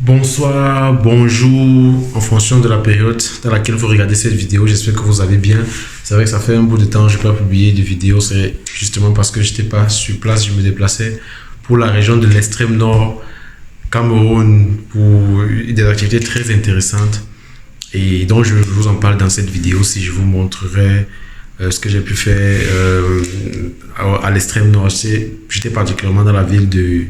Bonsoir, bonjour, en fonction de la période dans laquelle vous regardez cette vidéo. J'espère que vous allez bien. C'est vrai que ça fait un bout de temps que je n'ai pas publié de vidéo. C'est justement parce que je n'étais pas sur place. Je me déplaçais pour la région de l'extrême nord, Cameroun, pour des activités très intéressantes. Et donc, je vous en parle dans cette vidéo. Si je vous montrerai ce que j'ai pu faire à l'extrême nord. J'étais particulièrement dans la ville de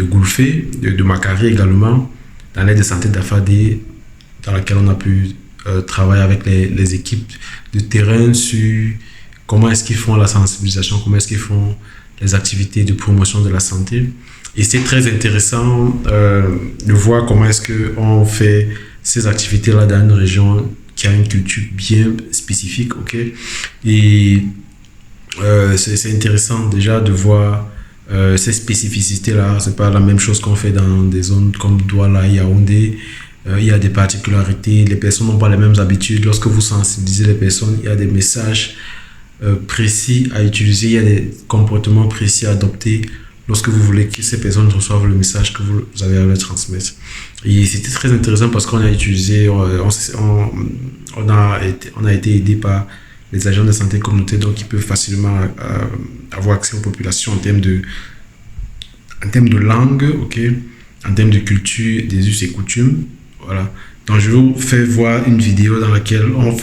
Goulfé, de Makari également, dans l'aide de santé d'Afadé, dans laquelle on a pu travailler avec les équipes de terrain sur comment est-ce qu'ils font la sensibilisation, comment est-ce qu'ils font les activités de promotion de la santé. Et c'est très intéressant de voir comment est-ce qu'on fait ces activités-là dans une région qui a une culture bien spécifique, ok? Et c'est intéressant déjà de voir ces spécificités-là. C'est pas la même chose qu'on fait dans des zones comme Douala, Yaoundé. Il y a des particularités. Les personnes n'ont pas les mêmes habitudes. Lorsque vous sensibilisez les personnes, il y a des messages précis à utiliser. Il y a des comportements précis à adopter lorsque vous voulez que ces personnes reçoivent le message que vous avez à leur transmettre. Et c'était très intéressant parce qu'on a utilisé, on a été aidé par les agents de santé communautaire, donc ils peuvent facilement avoir accès aux populations en termes de langue, ok, en termes de culture, des us et coutumes, voilà. Donc je vous fais voir une vidéo dans laquelle on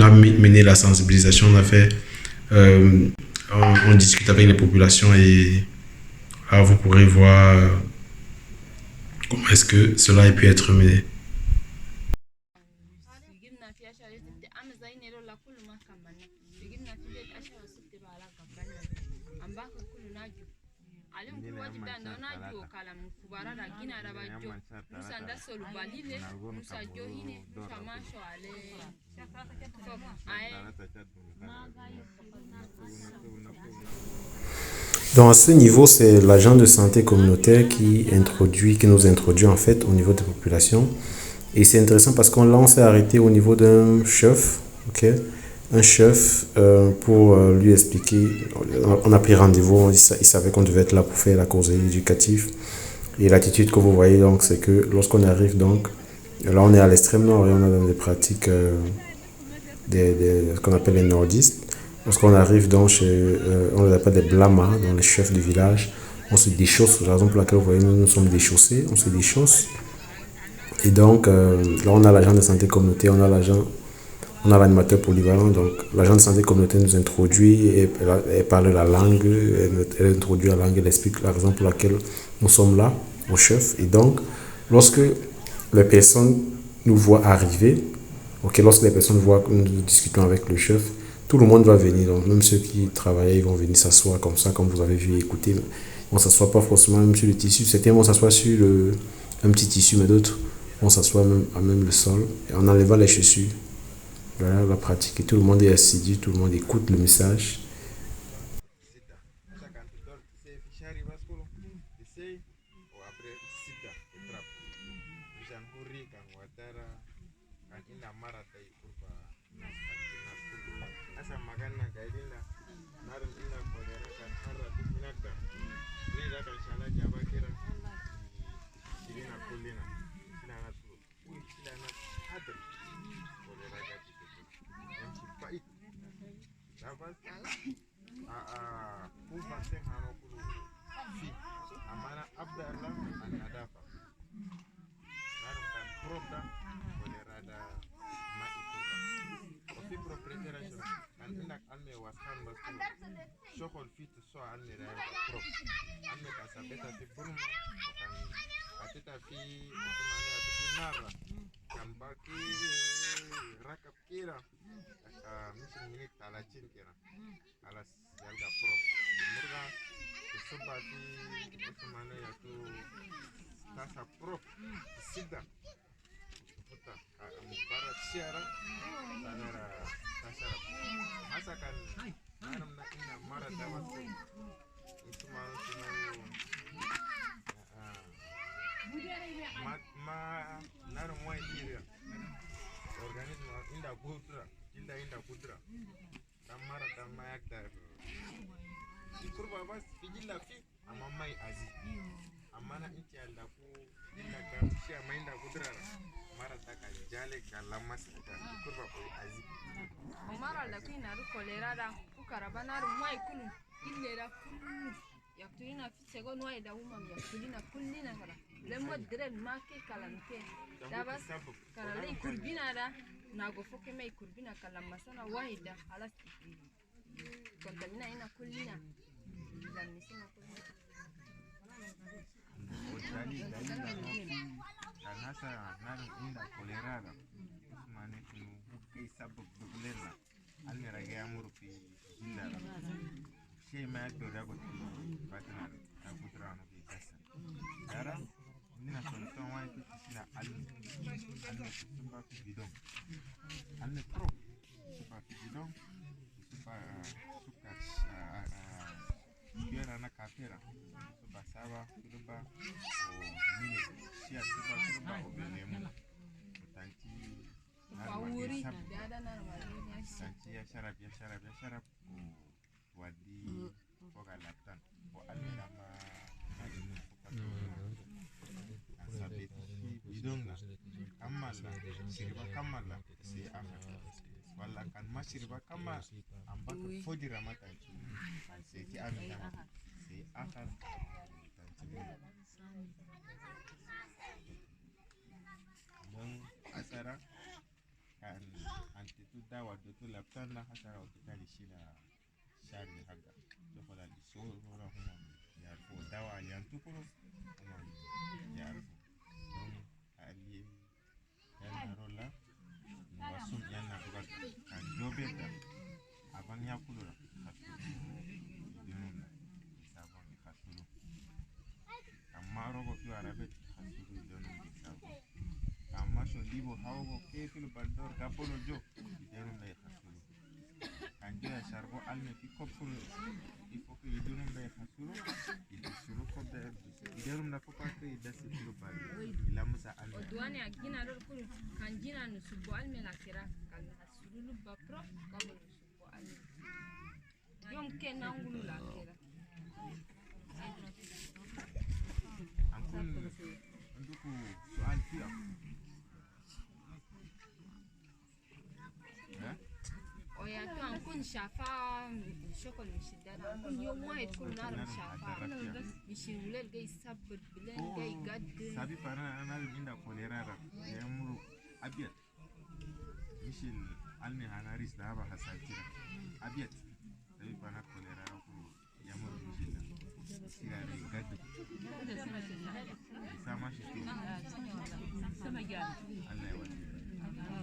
a mené la sensibilisation, on a fait, euh, on discute avec les populations et là vous pourrez voir comment est-ce que cela a pu être mené. Donc à ce niveau, c'est l'agent de santé communautaire qui nous introduit en fait au niveau des populations. Et c'est intéressant parce qu'on s'est arrêté au niveau d'un chef, ok, un chef pour lui expliquer. On a pris rendez-vous, il savait qu'on devait être là pour faire la causerie éducative. Et l'attitude que vous voyez donc, c'est que lorsqu'on arrive donc, là on est à l'extrême nord et on est dans des pratiques ce qu'on appelle les nordistes. Lorsqu'on arrive donc chez, on les appelle des blamas, donc les chefs du village, on se déchausse, la raison pour laquelle vous voyez nous sommes déchaussés, on se déchausse. Et donc là on a l'agent de santé communautaire, on a l'animateur polyvalent, donc l'agent de santé communautaire nous introduit, elle parle la langue, elle introduit la langue, elle explique la raison pour laquelle nous sommes là, au chef. Et donc, lorsque les personnes nous voient arriver, ok, lorsque les personnes voient que nous discutons avec le chef, tout le monde va venir. Donc, même ceux qui travaillaient, ils vont venir s'asseoir comme ça, comme vous avez vu, écouter. Ils ne s'assoient pas forcément même sur le tissu. Certains vont s'asseoir sur un petit tissu, mais d'autres vont s'asseoir même, à même le sol, et en enlevant les chaussures. Voilà la pratique. Et tout le monde est assidu, tout le monde écoute le message. Omar la kuina ru kolera da ukarabana ru mai kunu illera kullu yaktulina fi sego no ida umam yaktulina kullina kala lemmo dire make kalanke da bas kala le kurbina da na go foke mai kurbina kala masana wahida halas kontamina ina kullina dan misina kullina dan hasa narin inda kolera da usmane kunu kai sabab bugulela almira ga yamuru fi illa شيء ما يقدر ياخذ باتنا ياخذ رانو في كسر ترى عندنا سلطان وايد تسمع علم سبا في بدون علم برو سبا في بدون سبا سكر بير أنا كافيرا سبا سبا سبا وميل شيء سبا وبيلمو وتانتي Pauri, ada nama tanti ya sharab wadi foga laptan o almira ma adinu fukato asabeti bidonga kamala shiriba kamala si akhar wala kan ma shiriba kama ambaka fodira mata ki sai ti amina si akhar tanti don asara kan antitu dawa dotu laptan la hasara ukitali shida shari haga dokola lisoro huma yarfo dawa yantukuru huma yarfo don aliye yana rola wasum yana bugata kan jobeta aban yakulura hasulu dinuna sabon hasulu amma rogo fi arabet hasulu dinuna sabon amma so libo hawo kefil baldor gabono jo dinuna hasulu anjira sarbo alme fi kopul il faut que yidunum day khasuru yidusuru ko da yidunum na fopa ke idasi kilo bari ila musa alme odwani agina ro kulu kanjina no subo alme la kira kan asuru lu bapro kabo no subo alme yom ke nangulu la kira ankun nduku soal fiya oya tu ankun shafa shokol mishidana ankun yom wahid kun nar shafa mishimulel gay sabr bilen gay gad sabi para ana inda kolera ra yamru abiyat mishil almi hanaris da ba hasatira abiyat sabi para kolera ra ku yamru mishil sigare gad sama shi sama gad Allah ya wadi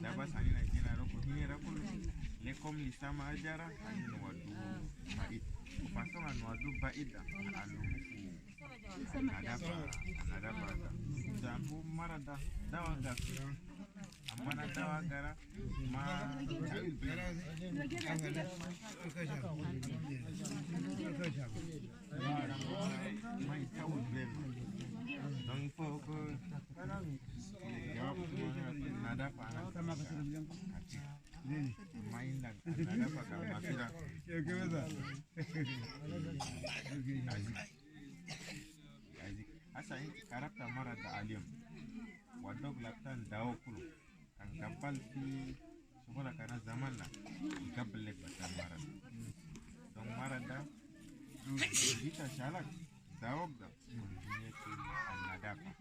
da ba sani na jina ro ko hini ra ko le kom li sama ajara ani no wadu bait pasonga no wadu bait alumufu adaba jambu marada dawa ga amana dawa gara ma tawil bera mai tawil bera donc faut nada para sama main nada para mafira qué pasa azik asa inti karakta mara da alim wadog laptan dawo kulu kan gabal fi shogola kana zaman na gabal lek batan mara donc mara da du dita shalak dawo da ne ki annadafa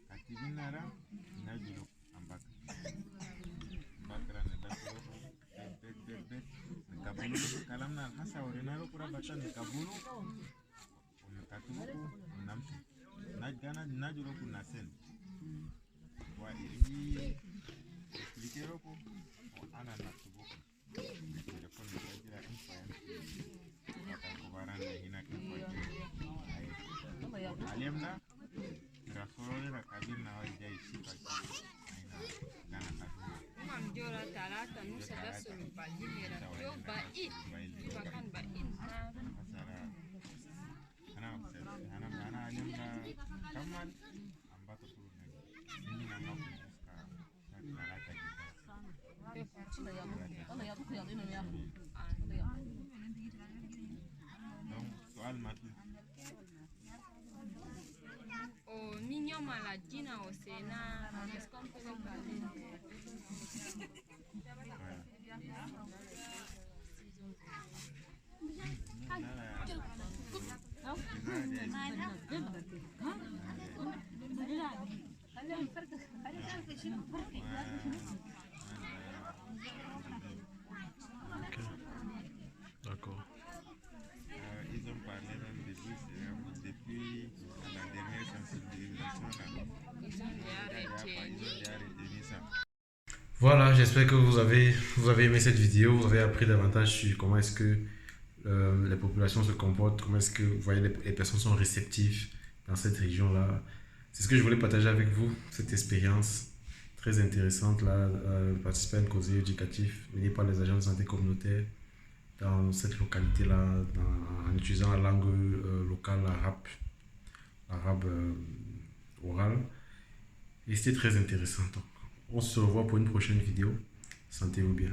katibinara najulu ambak bakra ne bakro bet kabulu kalam na hasa orinalo kura batan kabulu katubuku namshi najgana najulu kunasen wa ili expliquero ko ana natubuku telefon najira info ya kubaran na hina info alimna rasoro na kabir na wajai shika aina gana katu mamjora talata nusa dasu balimera yo bait bakan bain masara ana alimna kaman ambato turune nini nama kuska talata o maladie na Océana, est-ce qu'on peut en parler? D'accord. Ils ont parlé même depuis la dernière sensibilisation là. Ils ont déjà Ils ont déjà retenu ça. Voilà, j'espère que vous avez aimé cette vidéo, vous avez appris davantage sur comment est-ce que les populations se comportent, comment est-ce que vous voyez les personnes sont réceptives dans cette région-là. C'est ce que je voulais partager avec vous, cette expérience très intéressante là, participer à une causerie éducative menée par les agents de santé communautaire dans cette localité-là, en utilisant la langue locale arabe orale. Et c'était très intéressant. Donc, on se revoit pour une prochaine vidéo. Sentez-vous bien.